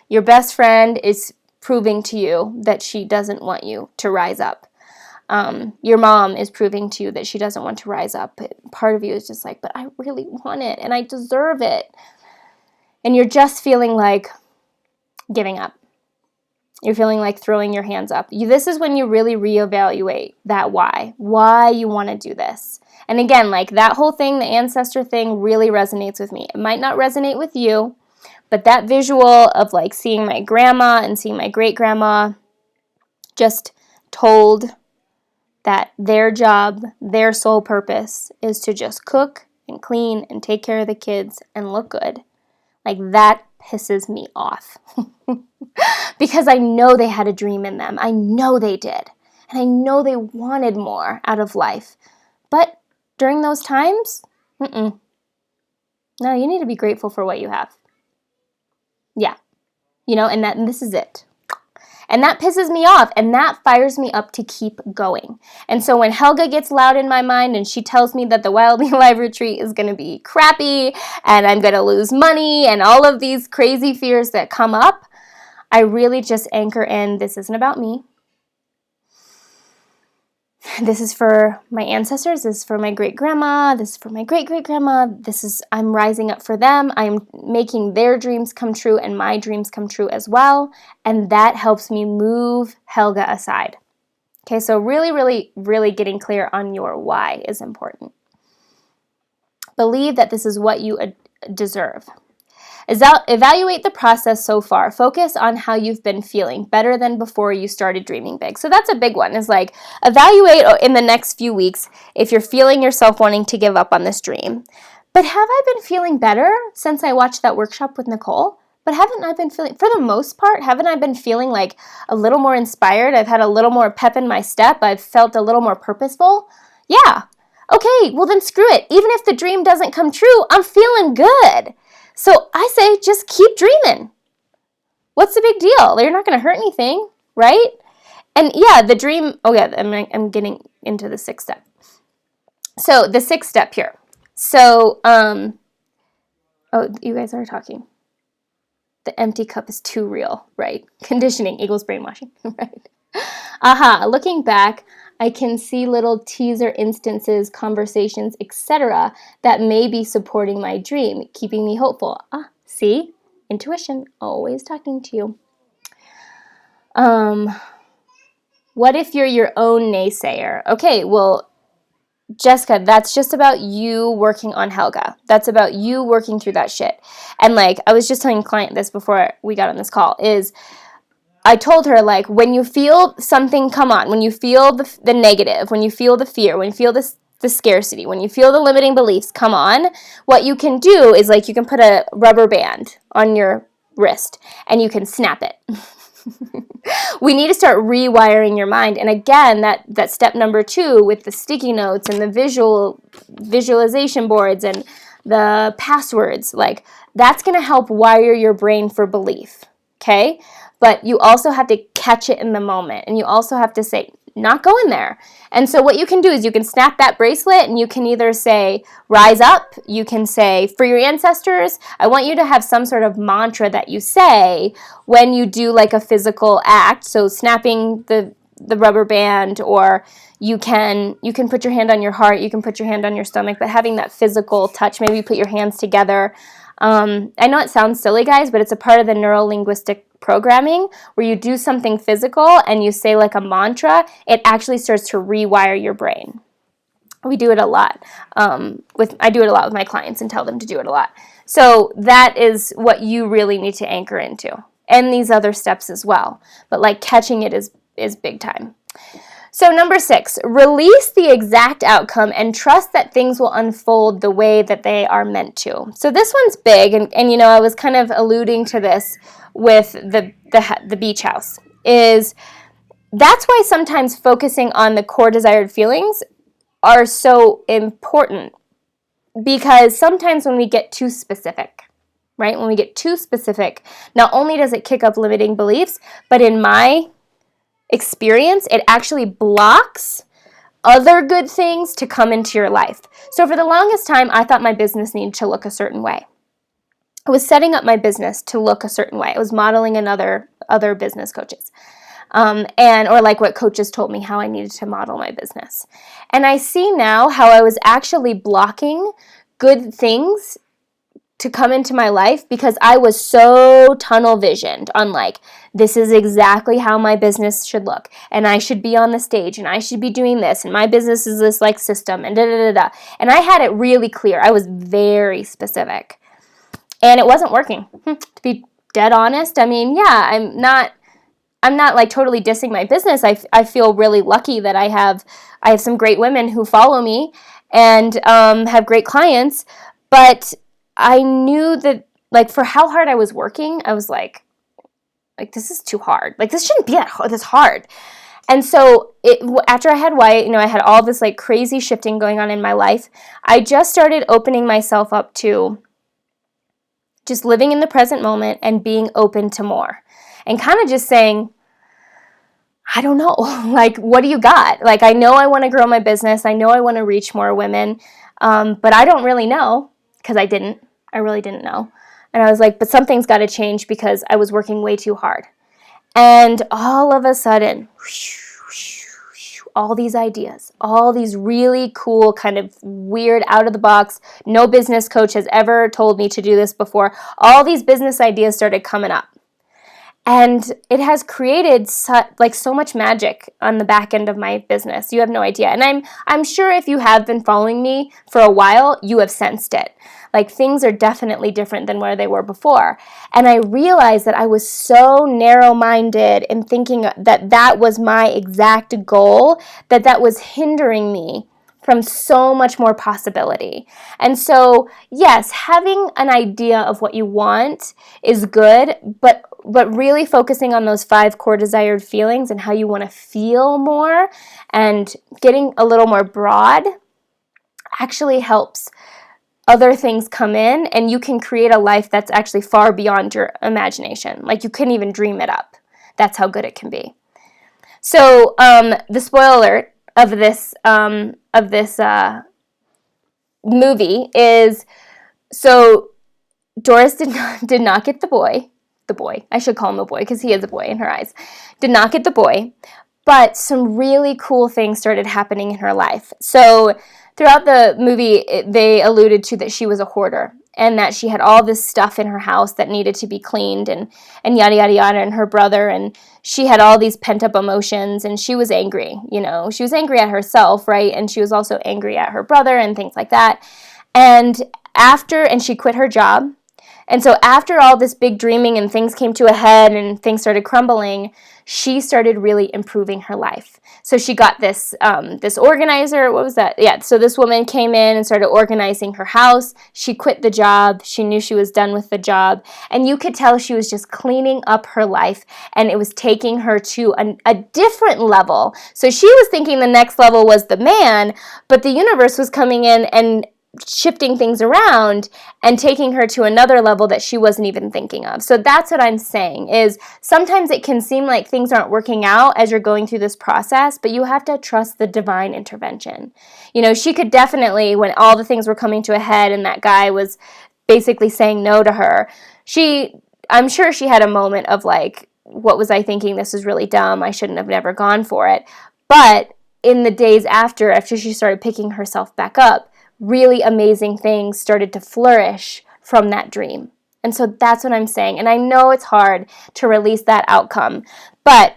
Your best friend is proving to you that she doesn't want you to rise up. Your mom is proving to you that she doesn't want to rise up. Part of you is just like, but I really want it and I deserve it. And you're just feeling like giving up. You're feeling like throwing your hands up. This is when you really reevaluate that why you want to do this. And again, like that whole thing, the ancestor thing really resonates with me. It might not resonate with you, but that visual of like seeing my grandma and seeing my great grandma just told that their job, their sole purpose is to just cook and clean and take care of the kids and look good. Like that pisses me off because I know they had a dream in them. I know they did. And I know they wanted more out of life. But during those times, no, you need to be grateful for what you have. Yeah. And this is it. And that pisses me off, and that fires me up to keep going. And so when Helga gets loud in my mind and she tells me that the Wildly Alive retreat is going to be crappy and I'm going to lose money and all of these crazy fears that come up, I really just anchor in, this isn't about me. This is for my ancestors, this is for my great-grandma, this is for my great-great-grandma, I'm rising up for them, I'm making their dreams come true and my dreams come true as well, and that helps me move Helga aside. Okay, so really, really, really getting clear on your why is important. Believe that this is what you deserve. Evaluate the process so far. Focus on how you've been feeling better than before you started dreaming big. So that's a big one, is like evaluate in the next few weeks if you're feeling yourself wanting to give up on this dream. But have I been feeling better since I watched that workshop with Nicole? But haven't I been feeling, for the most part, haven't I been feeling like a little more inspired? I've had a little more pep in my step. I've felt a little more purposeful. Yeah. Okay, well then screw it. Even if the dream doesn't come true, I'm feeling good. So I say, just keep dreaming. What's the big deal? You're not going to hurt anything, right? And yeah, the dream, I'm getting into the 6th step. So the 6th step here. So, you guys are talking. The empty cup is too real, right? Conditioning equals brainwashing, right? Looking back, I can see little teaser instances, conversations, etc. that may be supporting my dream, keeping me hopeful. See? Intuition, always talking to you. What if you're your own naysayer? Okay, well, Jessica, that's just about you working on Helga. That's about you working through that shit. And like, I was just telling a client this before we got on this call, is I told her, like, when you feel something come on, when you feel the negative, when you feel the fear, when you feel the scarcity, when you feel the limiting beliefs come on, what you can do is, like, you can put a rubber band on your wrist and you can snap it. We need to start rewiring your mind. And again, that step number 2 with the sticky notes and the visualization boards and the passwords, like, that's going to help wire your brain for belief, okay? But you also have to catch it in the moment, and you also have to say, not going there. And so what you can do is you can snap that bracelet, and you can either say, rise up, you can say, for your ancestors. I want you to have some sort of mantra that you say when you do like a physical act, so snapping the rubber band, or you can put your hand on your heart, you can put your hand on your stomach, but having that physical touch, maybe you put your hands together. I know it sounds silly, guys, but it's a part of the neuro-linguistic programming where you do something physical and you say like a mantra. It actually starts to rewire your brain. We do it a lot. I do it a lot with my clients and tell them to do it a lot. So that is what you really need to anchor into, and these other steps as well. But like catching it is big time. So number 6, release the exact outcome and trust that things will unfold the way that they are meant to. So this one's big, and you know, I was kind of alluding to this with the beach house, is that's why sometimes focusing on the core desired feelings are so important, because sometimes when we get too specific, right? When we get too specific, not only does it kick up limiting beliefs, but in my experience, it actually blocks other good things to come into your life. So for the longest time, I thought my business needed to look a certain way. I was setting up my business to look a certain way. I was modeling other business coaches. Or like what coaches told me how I needed to model my business. And I see now how I was actually blocking good things to come into my life because I was so tunnel visioned on like, this is exactly how my business should look, and I should be on the stage, and I should be doing this, and my business is this like system, and da da da da. And I had it really clear. I was very specific, and it wasn't working. To be dead honest, I mean, yeah, I'm not like totally dissing my business. I feel really lucky that I have some great women who follow me and have great clients, but I knew that like for how hard I was working, I was like this is too hard. Like this shouldn't be this hard. And so after I had Wyatt, I had all this like crazy shifting going on in my life. I just started opening myself up to just living in the present moment and being open to more. And kind of just saying, I don't know, like, what do you got? Like, I know I want to grow my business. I know I want to reach more women, but I don't really know because I really didn't know. And I was like, but something's got to change because I was working way too hard. And all of a sudden, all these ideas, all these really cool, kind of weird, out of the box, no business coach has ever told me to do this before. All these business ideas started coming up. And it has created so much magic on the back end of my business. You have no idea. And I'm sure if you have been following me for a while, you have sensed it. Like things are definitely different than where they were before. And I realized that I was so narrow-minded in thinking that was my exact goal, that was hindering me from so much more possibility. And so, yes, having an idea of what you want is good, but really focusing on those 5 core desired feelings and how you want to feel more and getting a little more broad actually helps other things come in, and you can create a life that's actually far beyond your imagination. Like you couldn't even dream it up. That's how good it can be. So the spoiler alert of this movie is, so Doris did not get the boy. I should call him a boy because he is a boy in her eyes. Did not get the boy, but some really cool things started happening in her life. So throughout the movie, they alluded to that she was a hoarder and that she had all this stuff in her house that needed to be cleaned and yada, yada, yada, and her brother, and she had all these pent-up emotions, and she was angry, She was angry at herself, right? And she was also angry at her brother and things like that. And she quit her job. And so after all this big dreaming and things came to a head and things started crumbling, she started really improving her life. So she got this organizer. What was that? Yeah, so this woman came in and started organizing her house. She quit the job. She knew she was done with the job. And you could tell she was just cleaning up her life, and it was taking her to a different level. So she was thinking the next level was the man, but the universe was coming in and shifting things around and taking her to another level that she wasn't even thinking of. So that's what I'm saying, is sometimes it can seem like things aren't working out as you're going through this process, but you have to trust the divine intervention. She could definitely, when all the things were coming to a head and that guy was basically saying no to her, I'm sure she had a moment of like, what was I thinking? This is really dumb. I shouldn't have never gone for it. But in the days after she started picking herself back up, really amazing things started to flourish from that dream. And so that's what I'm saying. And I know it's hard to release that outcome, but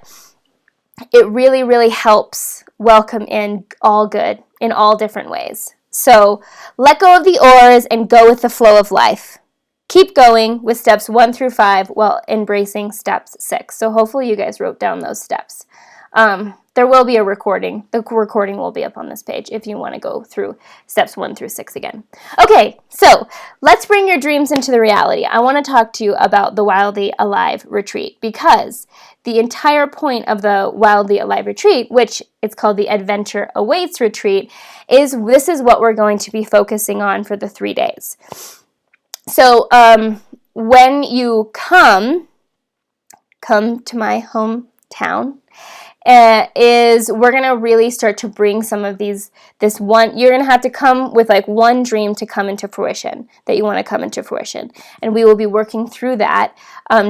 it really, really helps welcome in all good in all different ways. So let go of the oars and go with the flow of life. Keep going with steps 1 through 5 while embracing steps 6. So hopefully you guys wrote down those steps. There will be a recording. The recording will be up on this page if you want to go through steps 1 through 6 again. Okay, so let's bring your dreams into the reality. I want to talk to you about the Wildly Alive retreat, because the entire point of the Wildly Alive retreat, which it's called the Adventure Awaits retreat, is this is what we're going to be focusing on for the 3 days. So when you come to my hometown, is we're going to really start to bring some of you're going to have to come with like one dream to come into fruition, that you want to come into fruition. And we will be working through that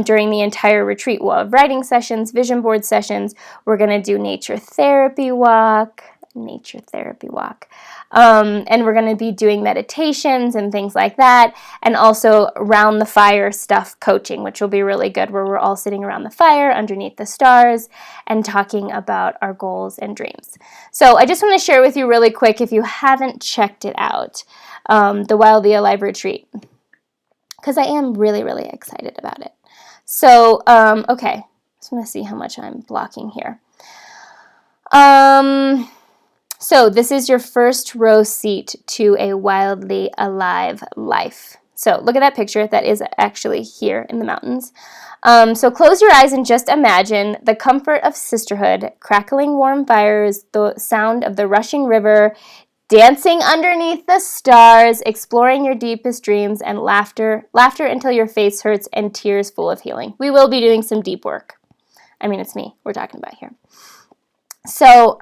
during the entire retreat. We'll have writing sessions, vision board sessions. We're going to do nature therapy walk. And we're going to be doing meditations and things like that, and also round the fire stuff coaching, which will be really good, where we're all sitting around the fire underneath the stars and talking about our goals and dreams. So I just want to share with you really quick, if you haven't checked it out, the Wildly Alive retreat, because I am really, really excited about it. So, okay, just want to see how much I'm blocking here. So this is your first row seat to a wildly alive life. So look at that picture. That is actually here in the mountains. So close your eyes and just imagine the comfort of sisterhood, crackling warm fires, the sound of the rushing river, dancing underneath the stars, exploring your deepest dreams, and laughter until your face hurts, and tears full of healing. We will be doing some deep work. I mean, it's me we're talking about here. So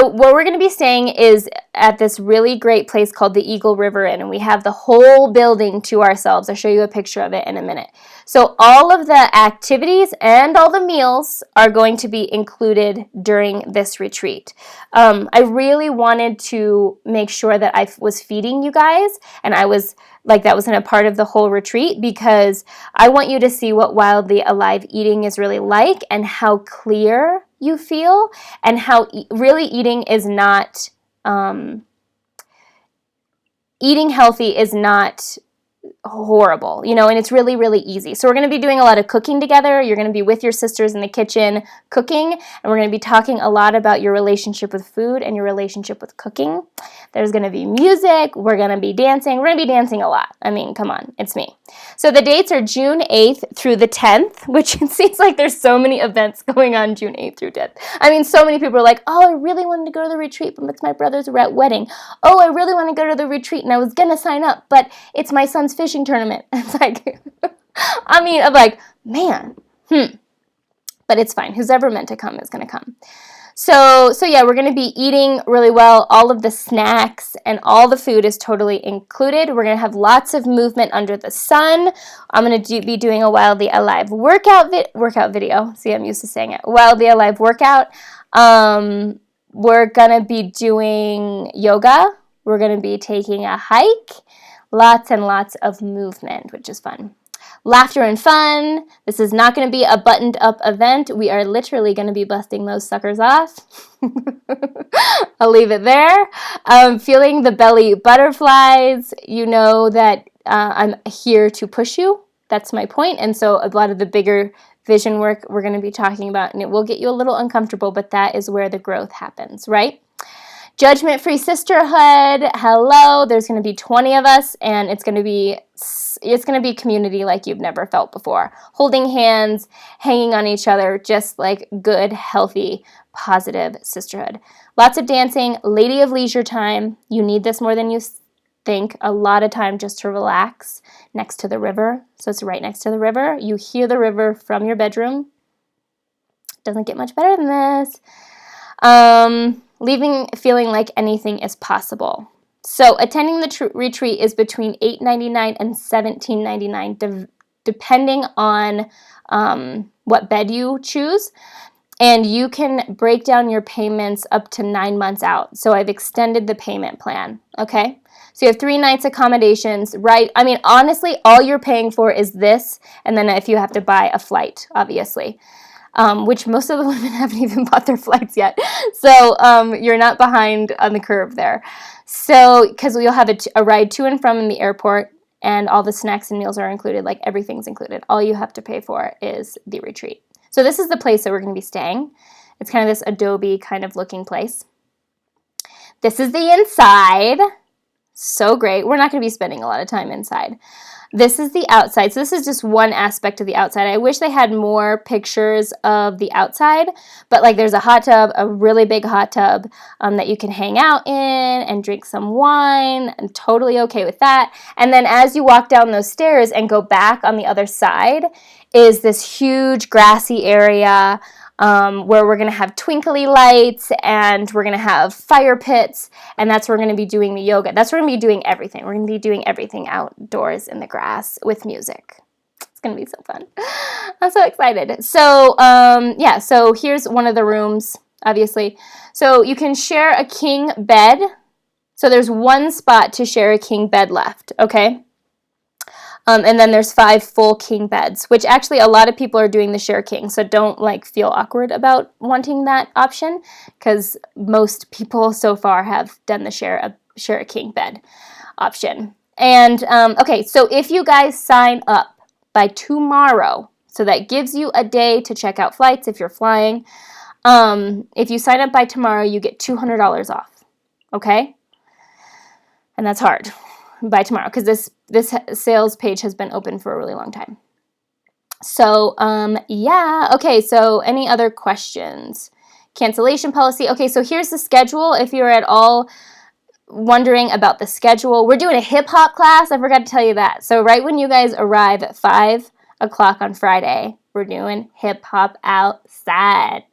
where we're going to be staying is at this really great place called the Eagle River Inn, and we have the whole building to ourselves. I'll show you a picture of it in a minute. So all of the activities and all the meals are going to be included during this retreat. I really wanted to make sure that I was feeding you guys, and I was like, that wasn't a part of the whole retreat, because I want you to see what wildly alive eating is really like, and how clear you feel, and how really eating is not, eating healthy is not horrible, and it's really, really easy. So we're going to be doing a lot of cooking together. You're going to be with your sisters in the kitchen cooking, and we're going to be talking a lot about your relationship with food and your relationship with cooking. There's going to be music. We're going to be dancing. We're going to be dancing a lot. I mean, come on, it's me. So the dates are June 8th through the 10th, which it seems like there's so many events going on June 8th through 10th. I mean, so many people are like, oh, I really wanted to go to the retreat, but it's my brother's wedding. Oh, I really want to go to the retreat, and I was going to sign up, but it's my son's fishing tournament. It's like, I mean, I'm like, man, but it's fine. Who's ever meant to come is going to come. So yeah, we're going to be eating really well. All of the snacks and all the food is totally included. We're going to have lots of movement under the sun. I'm going to be doing a Wildly Alive workout video. See, I'm used to saying it. Wildly Alive workout. We're going to be doing yoga. We're going to be taking a hike. Lots and lots of movement, which is fun. Laughter and fun. This is not going to be a buttoned up event. We are literally going to be busting those suckers off. I'll leave it there. Feeling the belly butterflies. You know that I'm here to push you. That's my point. And so a lot of the bigger vision work we're going to be talking about, and it will get you a little uncomfortable, but that is where the growth happens, right? Judgment-free sisterhood. Hello. There's going to be 20 of us, and it's going to be community like you've never felt before. Holding hands, hanging on each other, just like good, healthy, positive sisterhood. Lots of dancing, lady of leisure time. You need this more than you think. A lot of time just to relax next to the river. So it's right next to the river. You hear the river from your bedroom. Doesn't get much better than this. Leaving feeling like anything is possible. So attending the retreat is between $8.99 and $17.99, depending on what bed you choose. And you can break down your payments up to 9 months out. So I've extended the payment plan, okay? So you have 3 nights accommodations, right? I mean, honestly, all you're paying for is this, and then if you have to buy a flight, obviously. Which most of the women haven't even bought their flights yet. So you're not behind on the curve there. So, because you'll have a ride to and from in the airport, and all the snacks and meals are included, like everything's included. All you have to pay for is the retreat. So this is the place that we're going to be staying. It's kind of this adobe kind of looking place. This is the inside. So great. We're not going to be spending a lot of time inside. This is the outside. So this is just one aspect of the outside. I wish they had more pictures of the outside, but like there's a hot tub, a really big hot tub that you can hang out in and drink some wine. I'm totally okay with that. And then as you walk down those stairs and go back on the other side is this huge grassy area. where we're going to have twinkly lights and we're going to have fire pits, and that's where we're going to be doing the yoga. That's where we're going to be doing everything. We're going to be doing everything outdoors in the grass with music. It's going to be so fun. I'm so excited. So, yeah, so here's one of the rooms, obviously. So you can share a king bed. So there's one spot to share a king bed left, okay? And then there's 5 full king beds, which actually a lot of people are doing the share king. So don't feel awkward about wanting that option, because most people so far have done the share a king bed option. And okay, so if you guys sign up by tomorrow, so that gives you a day to check out flights if you're flying. If you sign up by tomorrow, you get $200 off. Okay, and that's hard. By tomorrow, because this sales page has been open for a really long time. So, yeah. Okay, so any other questions? Cancellation policy. Okay, so here's the schedule. If you're at all wondering about the schedule, we're doing a hip-hop class. I forgot to tell you that. So right when you guys arrive at 5 o'clock on Friday, we're doing hip-hop outside.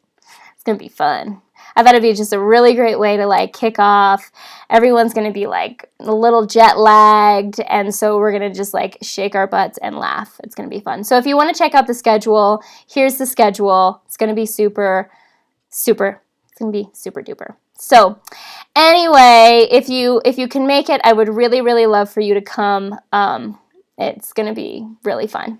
It's going to be fun. I thought it'd be just a really great way to kick off. Everyone's going to be a little jet lagged, and so we're going to just shake our butts and laugh. It's going to be fun. So if you want to check out the schedule, here's the schedule. It's going to be super. It's going to be super duper. So anyway, if you can make it, I would really, really love for you to come. It's going to be really fun.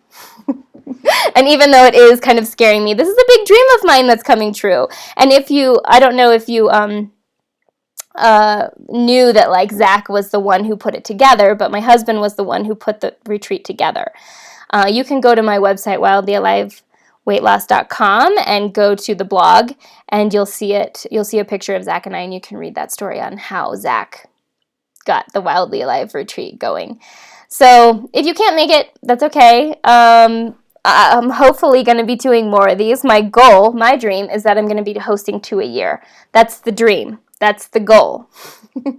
And even though it is kind of scaring me, this is a big dream of mine that's coming true. And I don't know if you knew that Zach was the one who put it together, but my husband was the one who put the retreat together. You can go to my website, wildlyaliveweightloss.com, and go to the blog, and you'll see it. You'll see a picture of Zach and I, and you can read that story on how Zach got the Wildly Alive retreat going. So if you can't make it, that's okay. I'm hopefully going to be doing more of these. My dream is that I'm going to be hosting 2 a year. That's the dream. That's the goal. We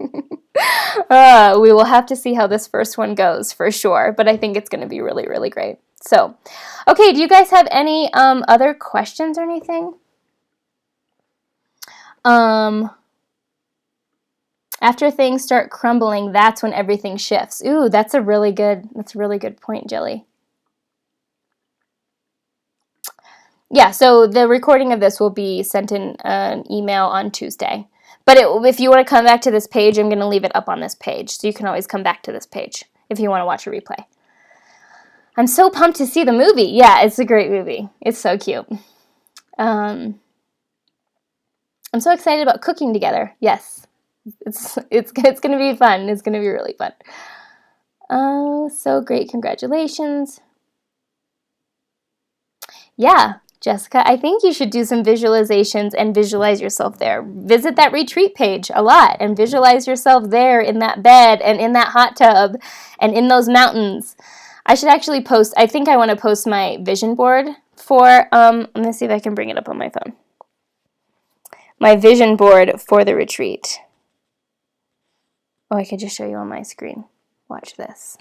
will have to see how this first one goes for sure, but I think it's going to be really, really great. So, okay, do you guys have any other questions or anything? After things start crumbling, that's when everything shifts. Ooh, that's a really good point, Jilly. Yeah, so the recording of this will be sent in an email on Tuesday. But if you want to come back to this page, I'm going to leave it up on this page. So you can always come back to this page if you want to watch a replay. I'm so pumped to see the movie. Yeah, it's a great movie. It's so cute. I'm so excited about cooking together. Yes. It's going to be fun. It's going to be really fun. Oh, so great. Congratulations. Yeah, Jessica, I think you should do some visualizations and visualize yourself there. Visit that retreat page a lot and visualize yourself there in that bed and in that hot tub and in those mountains. I should actually post, I think I want to post my vision board for, let me see if I can bring it up on my phone. My vision board for the retreat. Oh, I could just show you on my screen. Watch this.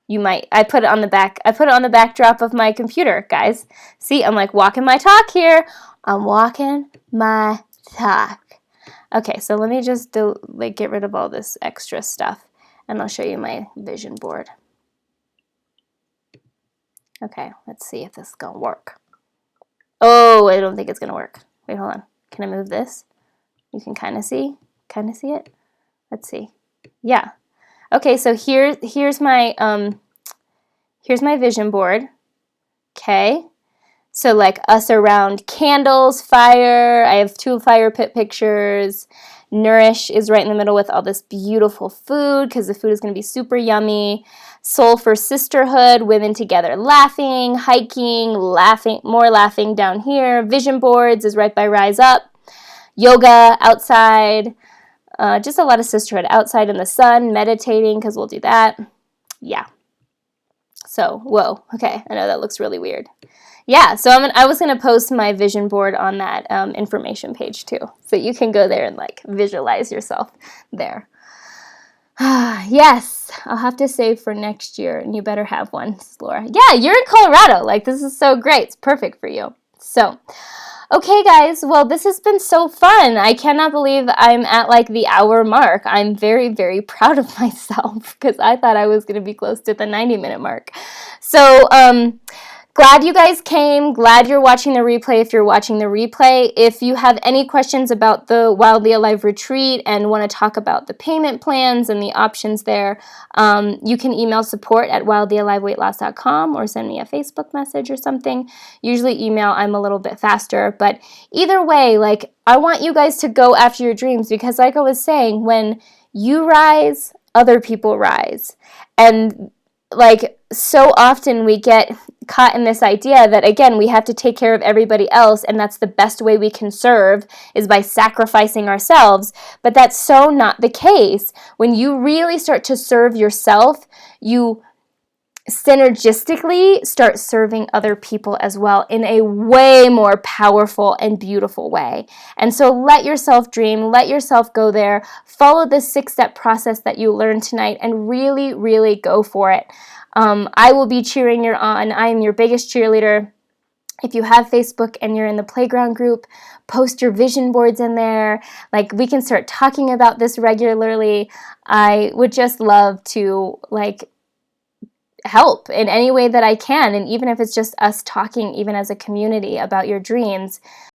You might. I put it on the backdrop of my computer, guys. See, I'm walking my talk here. I'm walking my talk. Okay, so let me just get rid of all this extra stuff, and I'll show you my vision board. Okay, let's see if this is gonna work. Oh, I don't think it's gonna work. Wait, hold on. Can I move this? You can kind of see it. Let's see. Yeah. Okay, so here's my vision board. Okay. So us around candles, fire. I have 2 fire pit pictures. Nourish is right in the middle with all this beautiful food because the food is going to be super yummy. Soul for sisterhood, women together laughing, hiking, more laughing down here. Vision boards is right by Rise Up. Yoga outside. Just a lot of sisterhood outside in the sun, meditating because we'll do that. Yeah. So, whoa. Okay, I know that looks really weird. Yeah, so I was going to post my vision board on that information page too. So you can go there and visualize yourself there. Yes, I'll have to save for next year, and you better have one, Laura. Yeah, you're in Colorado. This is so great. It's perfect for you. So, Okay, guys, well, this has been so fun. I cannot believe I'm at like the hour mark. I'm very, very proud of myself because I thought I was going to be close to the 90-minute mark. So, glad you guys came. Glad you're watching the replay if you're watching the replay. If you have any questions about the Wildly Alive retreat and want to talk about the payment plans and the options there, you can email support@wildlyaliveweightloss.com or send me a Facebook message or something. Usually email, I'm a little bit faster. But either way, like, I want you guys to go after your dreams because like I was saying, when you rise, other people rise. And like so often we get caught in this idea that, again, we have to take care of everybody else, and that's the best way we can serve is by sacrificing ourselves. But that's so not the case. When you really start to serve yourself, you synergistically start serving other people as well in a way more powerful and beautiful way. And so let yourself dream, let yourself go there, follow the 6-step process that you learned tonight, and really, really go for it. I will be cheering you on. I am your biggest cheerleader. If you have Facebook and you're in the playground group, post your vision boards in there. Like, we can start talking about this regularly. I would just love to, like, help in any way that I can. And even if it's just us talking, even as a community, about your dreams,